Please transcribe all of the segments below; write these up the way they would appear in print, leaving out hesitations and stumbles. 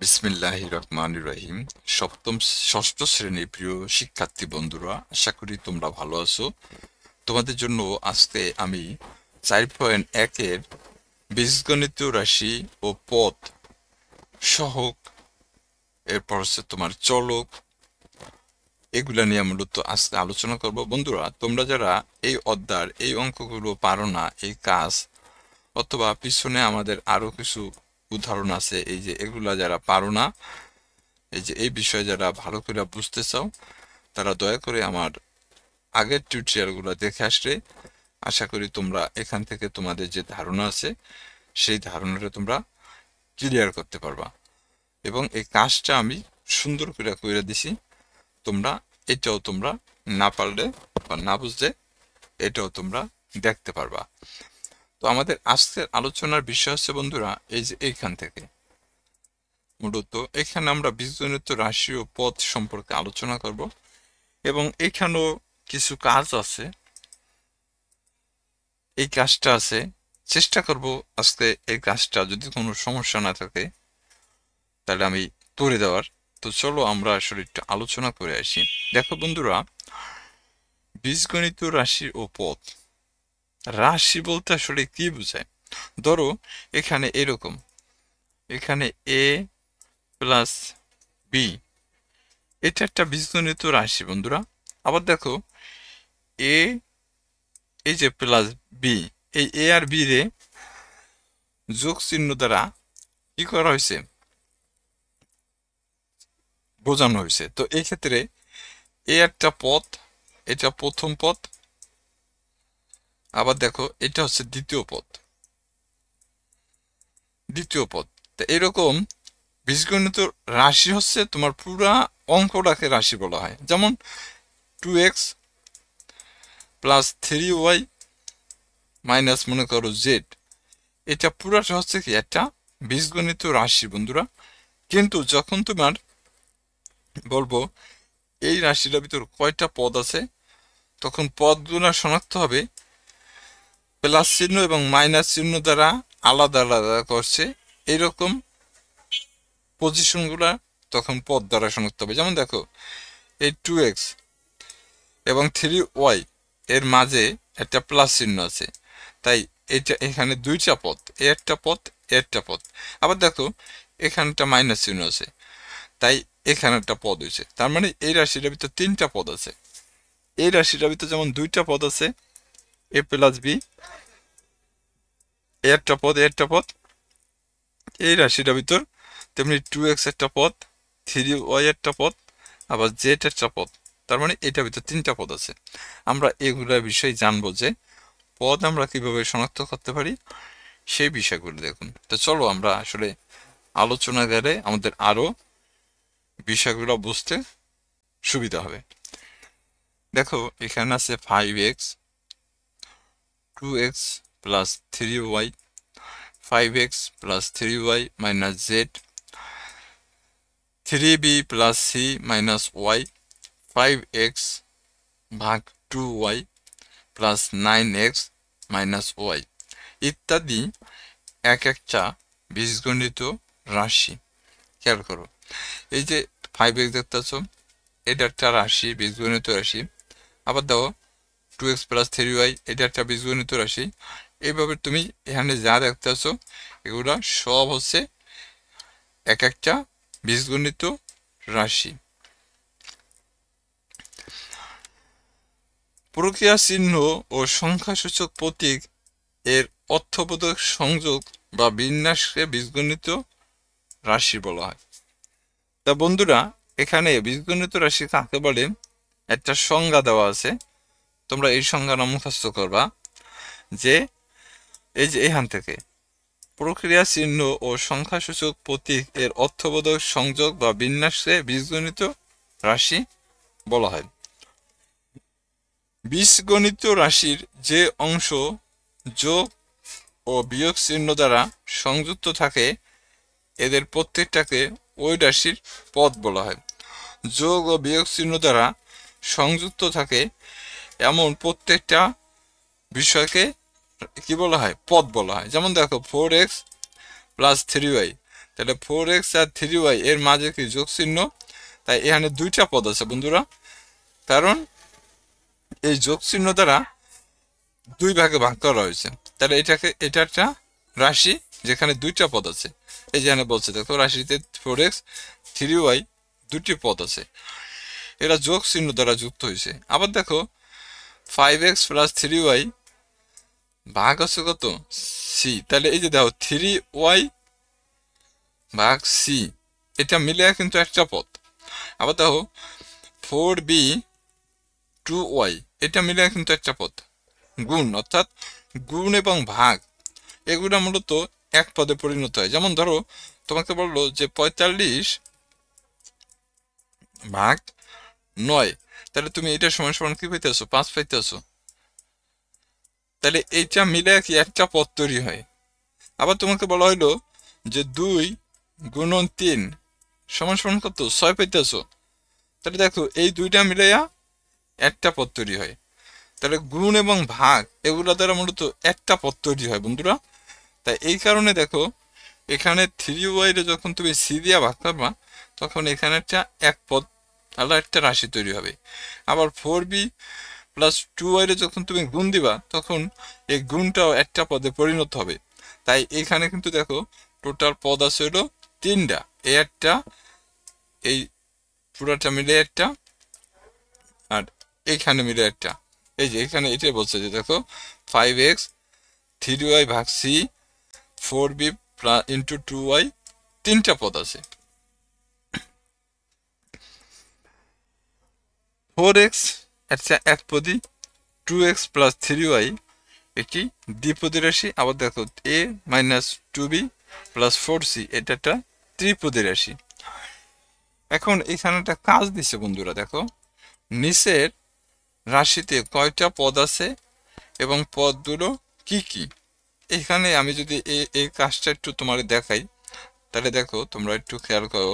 বিসমিল্লাহির রহমানির রহিম। সপ্তম ষষ্ঠ শ্রেণীর প্রিয় শিক্ষার্থী বন্ধুরা, আশা করি তোমরা ভালো আছো। তোমাদের জন্য আজকে আমি 4.1-এর বীজগণিতীয় রাশি ও পদ সহগ, এরপর হচ্ছে তোমার চলক, এগুলা নিয়ে মূলত আজকে আলোচনা করব। বন্ধুরা, তোমরা যারা এই অধ্যায়ের এই অঙ্কগুলো পারো না, এই কাজ অথবা পিছনে আমাদের আরো কিছু উদাহরণ আছে, এই যে এগুলা যারা পারো না, এই যে এই বিষয়ে যারা ভালো করে বুঝতে চাও, তারা দয়া করে আমার আগের টিউটোরিয়ালগুলো দেখে আসলে আশা করি তোমরা এখান থেকে তোমাদের যে ধারণা আছে সেই ধারণাটা তোমরা ক্লিয়ার করতে পারবা। এবং এই কাজটা আমি সুন্দর করে করে দিছি, তোমরা এটাও তোমরা না পারলে বা না বুঝলে এটাও তোমরা দেখতে পারবা। তো আমাদের আজকের আলোচনার বিষয় হচ্ছে বন্ধুরা, এই যে এইখান থেকে মূলত এখানে আমরা বীজগণিত রাশি ও পদ সম্পর্কে আলোচনা করব এবং এখানেও কিছু কাজ আছে, এই কাজটা আছে, চেষ্টা করব আজকে এই কাজটা যদি কোনো সমস্যা না থাকে তাহলে আমি করে দেওয়ার। তো চলো আমরা আসলে একটু আলোচনা করে আসি। দেখো বন্ধুরা, বীজগণিত রাশি ও পদ, রাশি বলতে আসলে কি বোঝায়? ধরো এখানে এরকম, এখানে এ প্লাস বি, এটা একটা বীজগণিত রাশি বন্ধুরা। আবার দেখো এ, এই যে প্লাস বি, এই এ আর বি রে যোগ চিহ্ন দ্বারা কি করা হয়েছে, বোঝানো হয়েছে। তো এই ক্ষেত্রে এ একটা পদ, এটা প্রথম পদ, আবার দেখো এটা হচ্ছে দ্বিতীয় পদ, দ্বিতীয় পদ। তো এরকম বীজগণিত রাশি হচ্ছে তোমার পুরা অঙ্কটাকে রাশি বলা হয়। যেমন 2x প্লাস 3y মাইনাস মনে করো জেড, এটা পুরাটা হচ্ছে কি একটা বীজগণিত রাশি বন্ধুরা। কিন্তু যখন তোমার বলবো এই রাশিটার ভিতর কয়টা পদ আছে, তখন পদগুলো শনাক্ত হবে প্লাস চিহ্ন এবং মাইনাস চিহ্ন দ্বারা আলাদা আলাদা করছে, এইরকম পজিশনগুলা তখন পদ দ্বারা শনাক্ত হবে। যেমন দেখো এই 2x এবং 3y এর মাঝে একটা প্লাস চিহ্ন আছে, তাই এটা এখানে দুইটা পদ, এ একটা পদ, এ একটা পদ। আবার দেখো এখানে একটা মাইনাস চিহ্ন আছে, তাই এখানে একটা পদ হয়েছে। তার মানে এই রাশিটার ভিতর তিনটা পদ আছে। এই রাশিটার ভিতর যেমন দুইটা পদ আছে, এ প্লাস বি, এ একটা পদ, এ একটা পদ। এই রাশিটার ভিতর তেমনি 2x একটা পদ, 3y একটা পদ, আবার জেড একটা পদ। তার মানে এটার ভিতর তিনটা পদ আছে। আমরা এগুলোর বিষয়ে জানবো যে পদ আমরা কিভাবে শনাক্ত করতে পারি, সেই বিষয়গুলো দেখুন। তো চলো আমরা আসলে আলোচনা গেলে আমাদের আরো বিষয়গুলো বুঝতে সুবিধা হবে। দেখো এখানে আছে 5x, 2x plus 3y, 5x plus 3y minus Z, 3b plus C minus Y, 5x ভাগ 2y plus 9x minus Y ইত্যাদি এক একটা বীজগণিত রাশি। খেয়াল করো, এই যে 5x দেখতেছ, এটা একটা রাশি, বীজগণিত রাশি। আবার দাও 2x প্লাস 3y, এটা একটা বীজগণিত রাশি। এইভাবে তুমি এখানে যা দেখতেছ এগুলা সব হচ্ছে এক একটা বীজগণিত রাশি। প্রক্রিয়া চিহ্ন ও সংখ্যাসূচক প্রতীক এর অর্থবোধক সংযোগ বা বিন্যাসকে বীজগণিত রাশি বলা হয়। তা বন্ধুরা, এখানে বীজগণিত রাশি কাকে বলে একটা সংজ্ঞা দেওয়া আছে, তোমরা এই সংজ্ঞাটা মুখস্থ করবা যে এই যে এখান থেকে প্রক্রিয়া চিহ্ন ও সংখ্যাসূচক প্রতীক এর অর্থবোধক সংযোগ বা বিন্যাসকে বীজগণিত রাশি বলা হয়। বীজগণিত রাশির যে অংশ যোগ ও বিয়োগ চিহ্ন দ্বারা সংযুক্ত থাকে এদের প্রত্যেকটাকে ওই রাশির পদ বলা হয়। যোগ ও বিয়োগ চিহ্ন দ্বারা সংযুক্ত থাকে এমন প্রত্যেকটা বিষয়কে কি বলা হয়, পদ বলা হয়। যেমন দেখো 4x প্লাস 3y, তাহলে 4x আর 3y এর মাঝে কি যোগ চিহ্ন, তাই এখানে দুইটা পদ আছে বন্ধুরা, কারণ এই যোগ চিহ্ন দ্বারা দুই ভাগে ভাগ করা হয়েছে। তাহলে এটা একটা রাশি যেখানে দুইটা পদ আছে। এই যে এখানে বলছে দেখো রাশিতে 4x 3y দুটি পদ আছে, এরা যোগ চিহ্ন দ্বারা যুক্ত হয়েছে। আবার দেখো 5x প্লাস 3y ভাগ আছে কত সি, তাহলে এই যে দেখো 3y ভাগ সি এটা মিলে কিন্তু একটা পদ। আবার দেখো 4b 2y এটা মিলে কিন্তু একটা পদ। গুণ অর্থাৎ গুণ এবং ভাগ এগুলো মূলত এক পদে পরিণত হয়। যেমন ধরো তোমাকে বললো যে 45 ভাগ 9, তাহলে তুমি এটা সমান সমান কি পাইতেছো 5 পাইতেছো, তাহলে এইটা মিলে কি একটা পদ তৈরি হয়। আবার তোমাকে বলা হইলো যে 2 গুণন 3 সমান সমান কত 6 পাইতেছো, তাহলে দেখো এই দুইটা মিলাইয়া একটা পদ তৈরি হয়। তাহলে গুণ এবং ভাগ এগুলো দ্বারা মূলত একটা পদ তৈরি হয় বন্ধুরা। তাই এই কারণে দেখো এখানে 3y রে যখন তুমি সি দিয়া ভাগ করবা তখন এখানে একটা এক পদ তাহলে একটা রাশি তৈরি হবে। আবার 4b প্লাস 2y রে যখন তুমি গুণ দিবা তখন এই গুণটাও একটা পদে পরিণত হবে। তাই এখানে কিন্তু দেখো টোটাল পদ আছে হলো 3টা, এই একটা এই পুরাটা মিলে একটা আর এইখানে মিলে একটা। এই যে এখানে এটাই বলছে যে দেখো 5x 3y ভাগ সি 4b ইন্টু 2y তিনটা পদ আছে। 4x একটা একপদী, 2x প্লাস 3y এটি দ্বিপদী রাশি। আবার দেখো a minus 2b plus 4c এটা একটা ত্রিপদী রাশি। এখন এখানে একটা কাজ দিছে বন্ধুরা, দেখো নিচের রাশিতে কয়টা পদ আছে এবং পদগুলো কি কি। এখানে আমি যদি এই কাজটা একটু তোমার দেখাই তাহলে দেখো তোমরা একটু খেয়াল করো।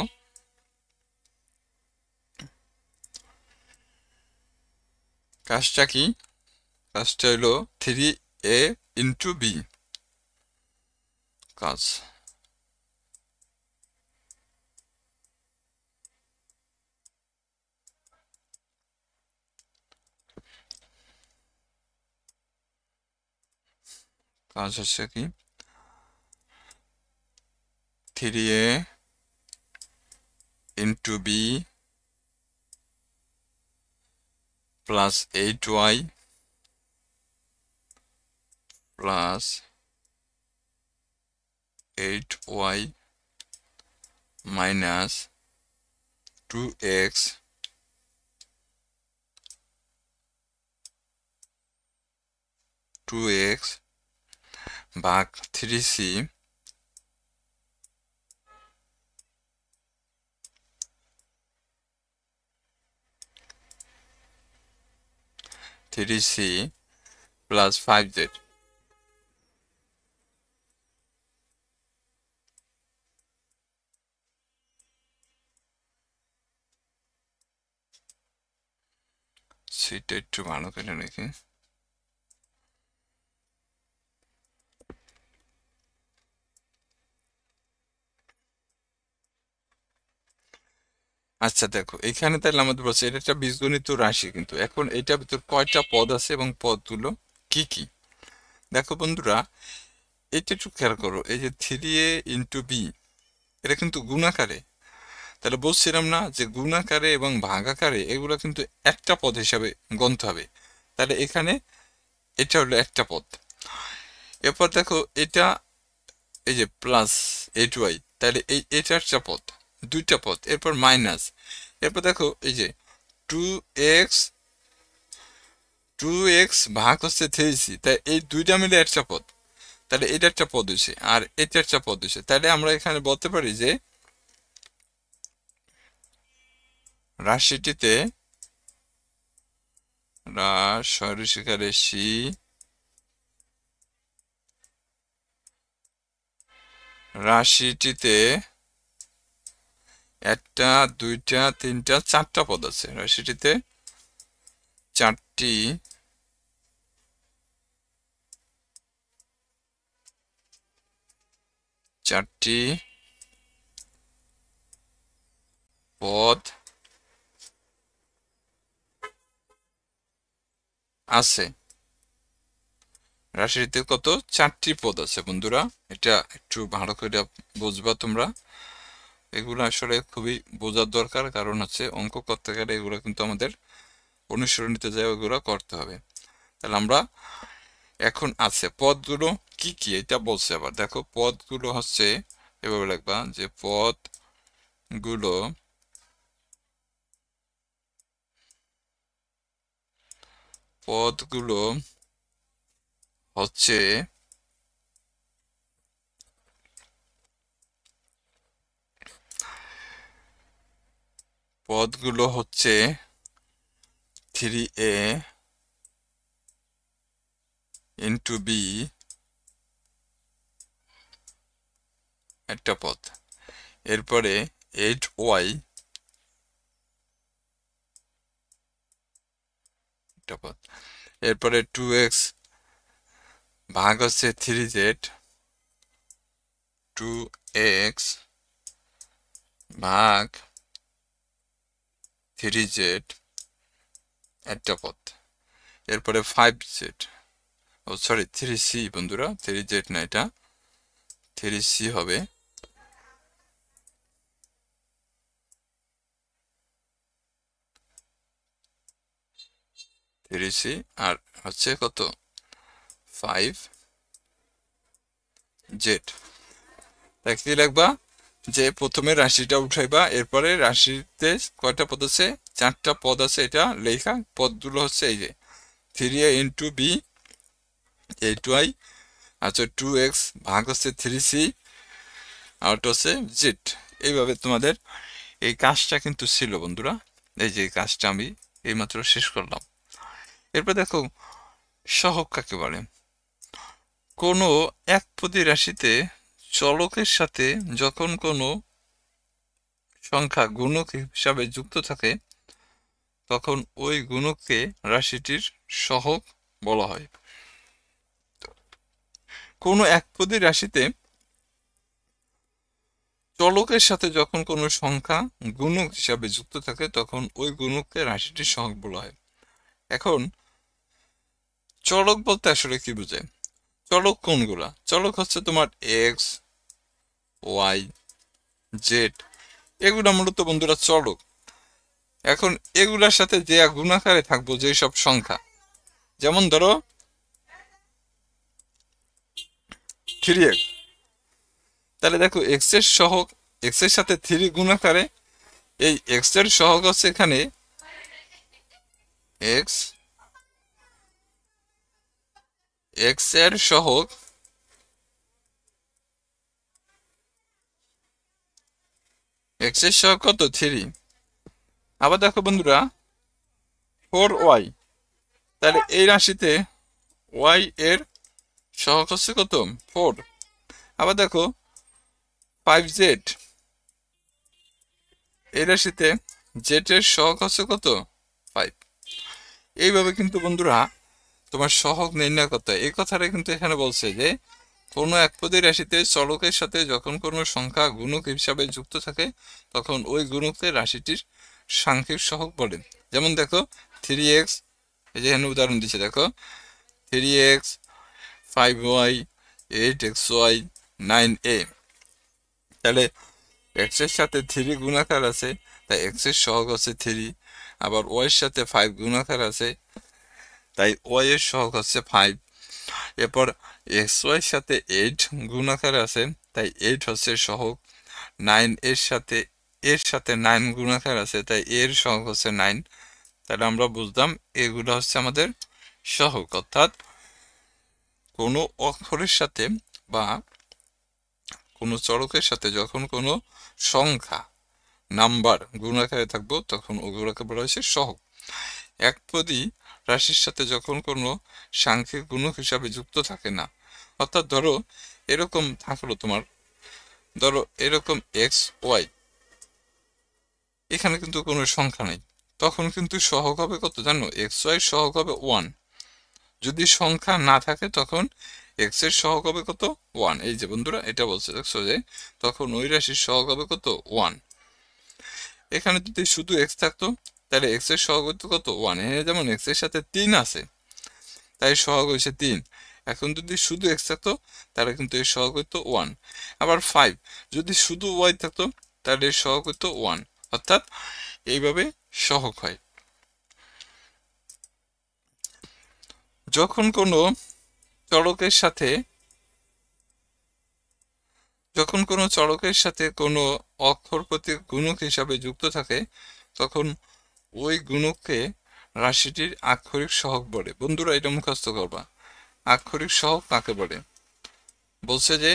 কাজটা কি, কাজটা হলো 3a ইন্টু বি কাজ। কাজ হচ্ছে কি 3a into B plus 8y plus 8y minus 2x ভাগ 3c 3c প্লাস 5z। সেটা একটু ভালো করে নাকি আচ্ছা দেখো এখানে তাহলে আমাদের বলছে এটা একটা বীজগণিত রাশি, কিন্তু এখন এটার ভিতর কয়টা পদ আছে এবং পদগুলো কি কি। দেখো বন্ধুরা এটা একটু খেয়াল করো, এই যে 3a ইন্টু বি এটা কিন্তু গুণাকারে, তাহলে বলছিলাম না যে গুণাকারে এবং ভাগাকারে এগুলো কিন্তু একটা পদ হিসাবে গণতে হবে। তাহলে এখানে এটা হলো একটা পদ। এরপর দেখো এটা এই যে প্লাস 8y তাহলে এটা একটা পদ, দুইটা পদ। এরপর মাইনাস, এরপর দেখো এই যে 2x ভাগ হচ্ছে 3c, তাই এই দুইটা মিলে একটা পদ, তাহলে এটা একটা পদ হয়েছে আর এটা একটা পদ হয়েছে। তাহলে আমরা এখানে বলতে পারি যে রাশিটিতে সরলরেখারে সি রাশিটিতে একটা দুইটা তিনটা চারটা পদ আছে। রাশিটিতে চারটি পদ আছে। রাশিটিতে কত? 4টি পদ আছে বন্ধুরা। এটা একটু ভালো করে বুঝবা তোমরা। এগুলো আসলে খুবই বোঝার দরকার, কারণ হচ্ছে অঙ্ক করতে গেলে এগুলো কিন্তু আমাদের অনুসরণীতে যায়, ওগুলো করতে হবে। তাহলে আমরা এখন আছে পদগুলো কি কি এটা বলছে। আবার দেখো পদগুলো হচ্ছে এভাবে লিখবা যে পদগুলো পদগুলো হচ্ছে পদগুলো হচ্ছে 3a ইন্টু বি একটা পদ, এরপরে 8y একটা পদ, এরপরে 2x ভাগ হচ্ছে 3z, 2x ভাগ 3z একটা পদ, এরপরে 5z, ও সরি 3c বন্ধুরা, 3z না, এটা 3c হবে। আর হচ্ছে কত? 5z। কি লিখবা যে প্রথমে রাশিটা উঠাইবা, এরপরে রাশিতে কয়টা পদ আছে? 4টা পদ আছে। এটা লেখা পদগুলো হচ্ছে এই যে 3a ইন্টু বি 8y, আচ্ছা 2x ভাগ হচ্ছে 3c, আর ওটা হচ্ছে জেড। এইভাবে তোমাদের এই কাজটা কিন্তু ছিল বন্ধুরা। এই যে কাজটা আমি এইমাত্র শেষ করলাম। এরপর দেখো সহগ কাকে বলে। কোনো একপদী রাশিতে চলকের সাথে যখন কোনো সংখ্যা গুণক হিসাবে যুক্ত থাকে তখন ওই গুণককে রাশিটির সহগ বলা হয়। কোনো একপদী রাশিতে চলকের সাথে যখন কোনো সংখ্যা গুণক হিসাবে যুক্ত থাকে তখন ওই গুণককে রাশিটির সহগ বলা হয়। এখন চলক বলতে আসলে কি বোঝায়? চলক কোনগুলা? চলক হচ্ছে তোমার এক্স, ওয়াই, জেড, এগুলা মূলত বন্ধুরা চলক। এখন এগুলার সাথে যে গুণাকারে থাকবো যে সব সংখ্যা, যেমন ধরো 3x, তাহলে দেখো এক্স এর সহগ এক্স এর সাথে 3 গুণাকারে, এই এক্স এর সহগ হচ্ছে এখানে এক্স, এক্স এর সহগ এক্স এর সহগ কত? 3। আবার দেখো বন্ধুরা 4y, তাহলে এই রাশিতে y এর সহগ হচ্ছে কত? 4। আবার দেখো 5z, এই রাশিতে z এর সহগ হচ্ছে কত? 5। এইভাবে কিন্তু বন্ধুরা তোমার সহগ নির্ণয় করতে হয়। এই কথাটা কিন্তু এখানে বলছে যে কোনো একপদী রাশিতে চলকের সাথে যখন কোনো সংখ্যা গুণক হিসাবে যুক্ত থাকে তখন ওই গুণককে রাশিটির সাংখ্যিক সহগ বলে। যেমন দেখো 3x, এই যে এখানে উদাহরণ দিচ্ছে, দেখো 3x, 5y, 8xy, 9a, তাহলে x এর সাথে 3 গুণাকার আছে, তাই x এর সহগ হচ্ছে 3। আবার y এর সাথে 5 গুণাকার আছে, তাই y এর সহগ হচ্ছে 5। এরপর xy এর সাথে 8 গুণাকার আছে, তাই 8 হচ্ছে সহগ। 9 এর সাথে 9 গুণাকার আছে, তাই এর সহগ হচ্ছে 9। তাহলে আমরা বুঝলাম এগুলো হচ্ছে আমাদের সহগ। অর্থাৎ কোনো অক্ষরের সাথে বা কোনো চলকের সাথে যখন কোনো সংখ্যা নাম্বার গুণাকারে থাকবো তখন ওগুলোকে বলা হয়েছে সহগ। একপদী রাশির সাথে যখন কোনো সাংখ্যিক গুণক হিসাবে যুক্ত থাকে না, অর্থাৎ ধরো এরকম থাকলো তোমার, ধরো এরকম এক্স ওয়াই, এখানে কিন্তু কোনো সংখ্যা নেই, তখন কিন্তু সহগ হবে কত জানো? এক্স ওয়াই সহগ হবে 1। যদি সংখ্যা না থাকে তখন এক্স এর সহগ হবে কত? 1। এই যে বন্ধুরা এটা বলছে দেখছো যে তখন ওই রাশির সহগ হবে কত? 1। এখানে যদি শুধু এক্স থাকতো তাহলে এক্স এর সহগ হতো কত 1। এখানে যেমন এক্স এর সাথে 3 আছে তাই সহগ হয়েছে 3। এখন যদি শুধু এক্স থাকতো তাহলে কিন্তু এর সহগ হতো 1। আবার 5 যদি শুধু ওয়াই থাকতো তাহলে এর সহগ হতো 1। অর্থাৎ এইভাবে সহগ হয়। যখন কোনো চলকের সাথে কোনো অক্ষর প্রতীক গুণক হিসাবে যুক্ত থাকে তখন ওই গুণককে রাশিটির আক্ষরিক সহগ বলে। বন্ধুরা এটা মুখস্থ করবা, আক্ষরিক সহগ কাকে বলে। বলছে যে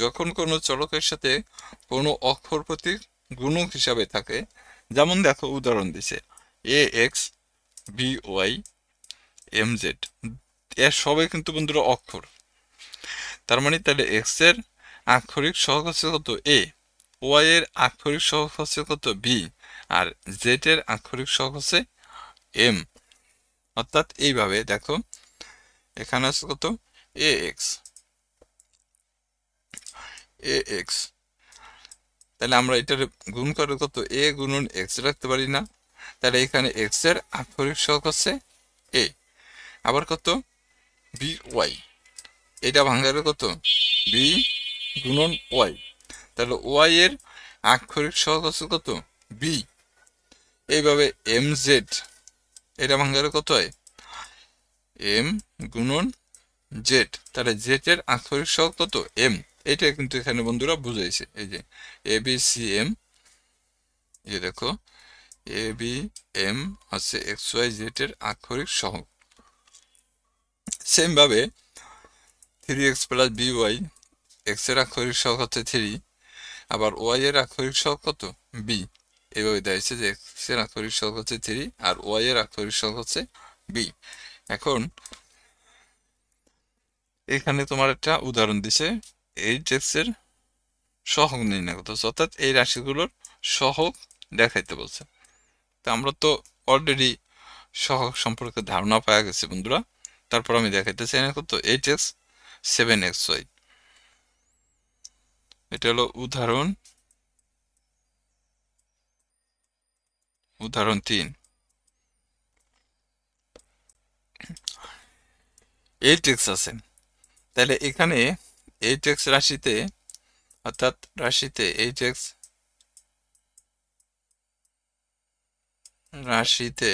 যখন কোনো চলকের সাথে কোনো অক্ষর প্রতীক গুণক হিসাবে থাকে, যেমন দেখো উদাহরণ দিছে A X B Y M Z, এর সবাই কিন্তু বন্ধুরা অক্ষর। তার মানে তাহলে এক্স এর আক্ষরিক সহগ হচ্ছে কত এ, ওয়াই এর আক্ষরিক সহগ হচ্ছে কত বি, আর জেড এর আক্ষরিক সহগ হচ্ছে এম। অর্থাৎ এইভাবে দেখো এখানে আছে কত এ এক্স, তাহলে আমরা এটার গুণ করে কত এ গুণন এক্স রাখতে পারি না। তাহলে এখানে এক্স এর আক্ষরিক সহগ হচ্ছে এ। আবার কত বি ওয়াই, এটা ভাঙাবে কত বি গুণন ওয়াই, তাহলে ওয়াই এর আক্ষরিক সহগ হচ্ছে কত বি। এইভাবে এম জেড, এটা ভাঙাবে কত হয় এম গুণন জেড, তাহলে জেড এর আক্ষরিক সহগ কত এম। এটা কিন্তু এখানে বন্ধুরা বুঝাইছে, এই যে এ বি সি এম, এই দেখো এ বি এম হচ্ছে এক্স ওয়াই জেড এর আক্ষরিক সহগ। সেম ভাবে 3x plus B Y, x এর আক্ষরিক সহগ হচ্ছে 3, আবার ওয়াই এর আক্ষরিক সহগ কত বি। এইভাবে দেখাচ্ছে যে এক্স এর আক্ষরিক সহগ হচ্ছে 3 আর ওয়াই এর আক্ষরিক সহগ হচ্ছে বি। এখন এখানে তোমার একটা উদাহরণ দিছে 8x এর সহগ নির্ণয় করতে, অর্থাৎ এই রাশিগুলোর সহগ দেখাইতে বলছে। তা আমরা তো অলরেডি সহগ সম্পর্কে ধারণা পাওয়া গেছে বন্ধুরা। তারপর আমি দেখাইতেছি এখানে কত 8x 7xy, এটা হলো উদাহরণ 3। 8x আছে, তাহলে এখানে 8x রাশিতে, অর্থাৎ রাশিতে 8x রাশিতে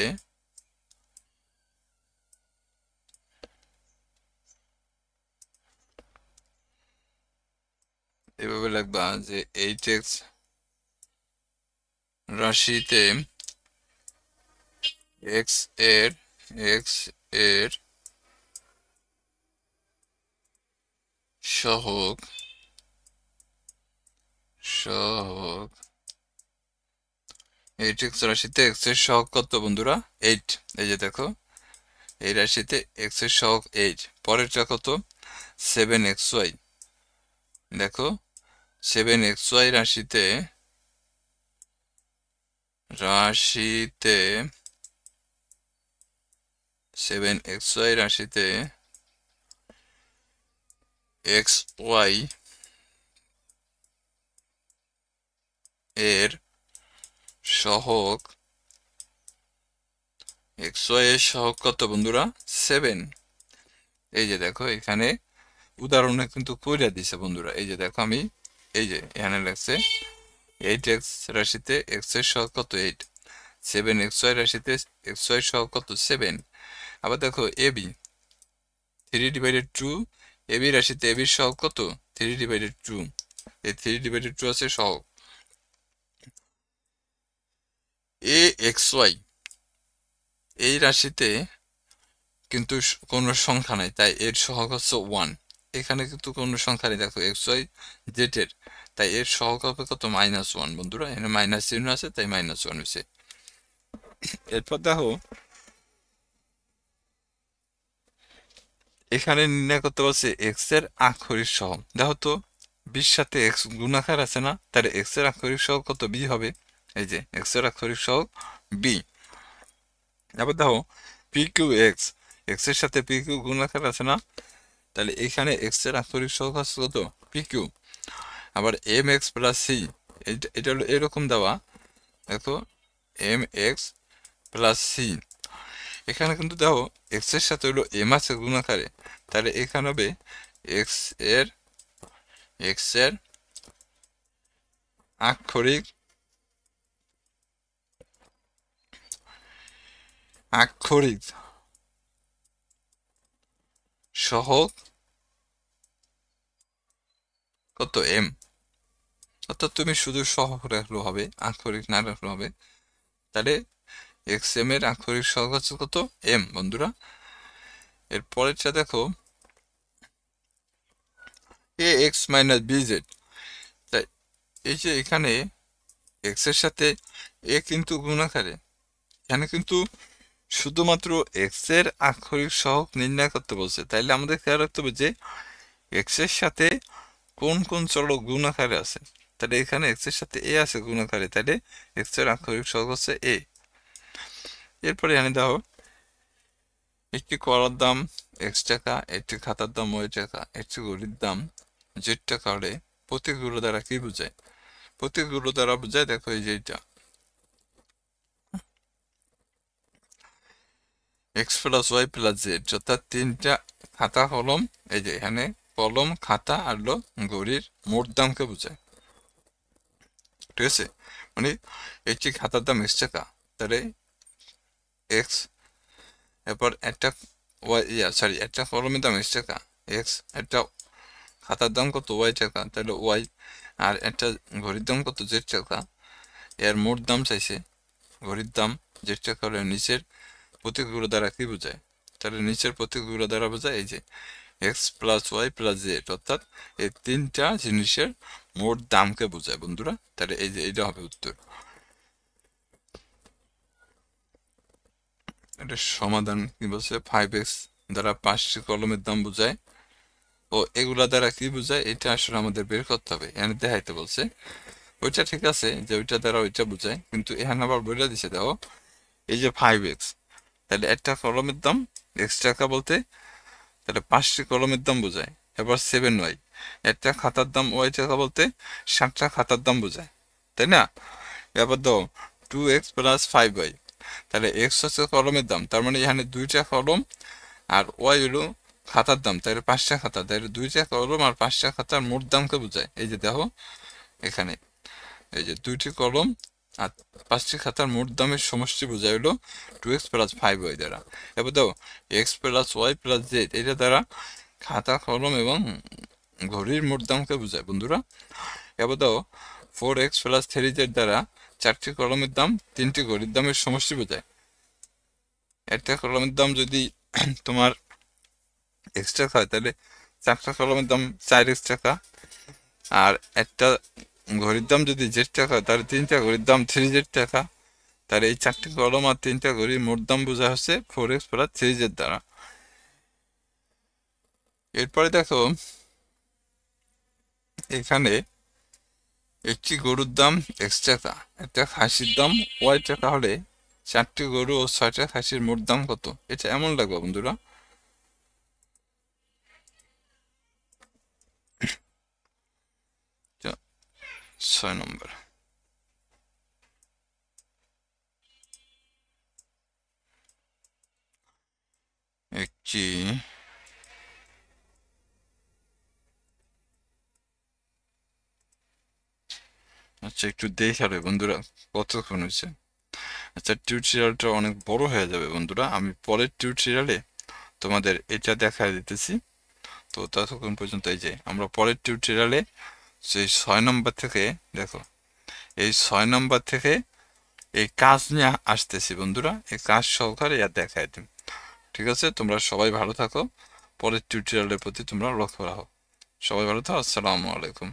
এভাবে লিখবা যে 8x রাশিতে x এর সহগ 8x রাশিতে x এর সহগ কত বন্ধুরা 8। এই যে দেখো এই রাশিতে x এর সহগ 8, পরেরটা কত 7xy, দেখো 7xy রাশিতে 7xy রাশিতে xy এর সহগ, xy এর সহগ কত বন্ধুরা 7। এই যে দেখো এখানে উদাহরণে কিন্তু কইরা দিছে বন্ধুরা। এই যে দেখো আমি এই যে এখানে লাগছে 8x রাশিতে x এর সহগ কত 8, 7xy রাশিতে xy সহগ কত 7। আবার দেখো ab 3/2, ab রাশিতে ab এর সহগ কত 3/2, এই 3/2 আছে সহগ। axy এই রাশিতে কিন্তু কোনো সংখ্যা নাই তাই এর সহগ হচ্ছে 1। এখানে কিন্তু কোনো সংখ্যা নেই, দেখো xy জেড এর, তাই এর সহগ হবে কত -1 বন্ধুরা। এখানে মাইনাস চিহ্ন আছে তাই -1 হয়েছে। এরপর দেখো এখানে নির্ণয় করতে বলছে এক্স এর আক্ষরিক সহগ। দেখো তো বির সাথে এক্স গুণাকার আছে না, তাহলে এক্স এর আক্ষরিক সহগ কত বি হবে। এই যে এক্স এর আক্ষরিক সহগ বি। আবার দেখো পি কিউ এক্স, এক্স এর সাথে পি কিউ গুণাকার আছে না, তাহলে এখানে এক্স এর আক্ষরিক সহগ আছে কত পি কিউ। আবার এম এক্স প্লাস সি, এটা হলো এরকম দেওয়া, দেখো এম এক্স প্লাস সি। এখানে কিন্তু দেখো এক্স এর সাথে হলো এম আছে গুণ আকারে, তাহলে এখানে হবে এক্স এর আক্ষরিক আক্ষরিক সহগ কত এম। অর্থাৎ তুমি শুধু সহগ রাখলেও হবে, আক্ষরিক না রাখলেও হবে। তাহলে এক্স এম এর আক্ষরিক সহগ হচ্ছে কত এম বন্ধুরা। এর পরেরটা দেখো এ এক্স মাইনাস বি জেড। তাই এই যে এখানে এক্স এর সাথে এ কিন্তু গুণ আকারে, এখানে কিন্তু শুধুমাত্র এক্স এর আক্ষরিক সহগ নির্ণয় করতে বলছে। তাইলে আমাদের খেয়াল রাখতে হবে যে এক্স এর সাথে কোন কোন চলক গুণ আকারে আছে। তাহলে এখানে এক্স এর সাথে এ আছে গুণ আকারে, তাহলে এক্স এর আক্ষরিক সহগ হচ্ছে এ। এরপরে এনে দাও একটি কলার দাম এক্স টাকা, একটি খাতার দাম ওয়াই টাকা, একটি ঘড়ির দাম জেড টাকা হলে প্রতীকগুলো দ্বারা কি বোঝায়? প্রতীকগুলো দ্বারা বোঝায় দেখো এই যে এটা X plus Y plus Z, অর্থাৎ তিনটা খাতা কলম, এই যে এখানে কলম খাতা আর হলো ঘড়ির মোট দামকে বোঝায়। ঠিক আছে, মানে একটি খাতার দাম এক্স টাকা, তাহলে এক্স, এরপর একটা ওয়াই একটা কলমের দাম এক্স টাকা এক্স, একটা খাতার দাম কত ওয়াই টাকা তাহলে ওয়াই, আর একটা ঘড়ির দাম কত জেড টাকা। এর মোট দাম চাইছে, ঘড়ির দাম জেড টাকা হলে নিচের প্রতীকগুলো দ্বারা কি বোঝায়? তাহলে নিচের প্রতীকগুলো দ্বারা বোঝায় এই যে X plus Y plus Z, অর্থাৎ এই তিনটা জিনিসের মোট দামকে বোঝায় বন্ধুরা। তাহলে এই যে এটা হবে উত্তর। এটা সমাধান কি বলছে, 5x দ্বারা 5টি কলমের দাম বোঝায়। ও এগুলা দ্বারা কি বোঝায় এটা আসলে আমাদের বের করতে হবে, এখানে দেখাইতে বলছে। ওইটা ঠিক আছে যে ওইটা দ্বারা ওইটা বোঝায়, কিন্তু এখানে আবার বলে দিছে দেখো এই যে 5x, তাহলে একটা কলমের দাম এক্স টাকা বলতে তাহলে 5টি কলমের দাম বোঝায়। এবার 7y, একটা খাতার দাম ওয়াই টাকা বলতে 7টা খাতার দাম বোঝায়, তাই না? এবার দাও 2x প্লাস 5y, তাহলে এক্স হচ্ছে কলমের দাম, তার মানে এখানে 2টা কলম, আর ওয়াই হলো খাতার দাম, তাহলে 5টা খাতা, তাহলে 2টা কলম আর 5টা খাতার মোট দামকে বোঝায়। এই যে দেখো এখানে এই যে 2টি কলম আর 5টি খাতার মোট দামের সমষ্টি বোঝায় হলো 2x প্লাস 5y দ্বারা। এবার দাও X plus Y plus Z, এটা দ্বারা খাতা কলম এবং ঘড়ির মোট দামকে বোঝায় বন্ধুরা। এবার দাও 4x প্লাস 3z দ্বারা 4টি কলমের দাম 3টি ঘড়ির দামের সমষ্টি বোঝায়। একটা কলমের দাম যদি তোমার এক্স টাকা হয় তাহলে 4টা কলমের দাম 4x টাকা, আর একটা ঘড়ির দাম যদি জেড টাকা হয় তাহলে 3টা ঘড়ির দাম 3z টাকা। তাহলে এই 4টি কলম আর 3টা ঘড়ির মোট দাম বোঝা হচ্ছে 4x প্লাস 3z দ্বারা। এরপরে দেখো এখানে একটি গরুর দাম এক্স টাকা, একটা খাসির দাম ওয়াই টাকা হলে 4টি গরু ও 6টা খাসির মোট দাম কত? এটা এমন লাগবে বন্ধুরা, 6 নম্বর। একটি আচ্ছা একটু দেখে হবে বন্ধুরা কতক্ষণ হয়েছে। আচ্ছা টিউটোরিয়ালটা অনেক বড় হয়ে যাবে বন্ধুরা, আমি পরের টিউটোরিয়ালে তোমাদের এটা দেখা দিতেছি। তো ততক্ষণ পর্যন্ত এই যে আমরা পরের টিউটোরিয়ালে সেই 6 নম্বর থেকে দেখো এই 6 নম্বর থেকে এই কাজ নিয়ে আসতেছি বন্ধুরা, এই কাজ সহকারে আর দেখাই দিন। ঠিক আছে, তোমরা সবাই ভালো থাকো, পরের টিউটোরিয়ালের প্রতি তোমরা লক্ষ্য রাখো। সবাই ভালো থাকো, আসসালামু আলাইকুম।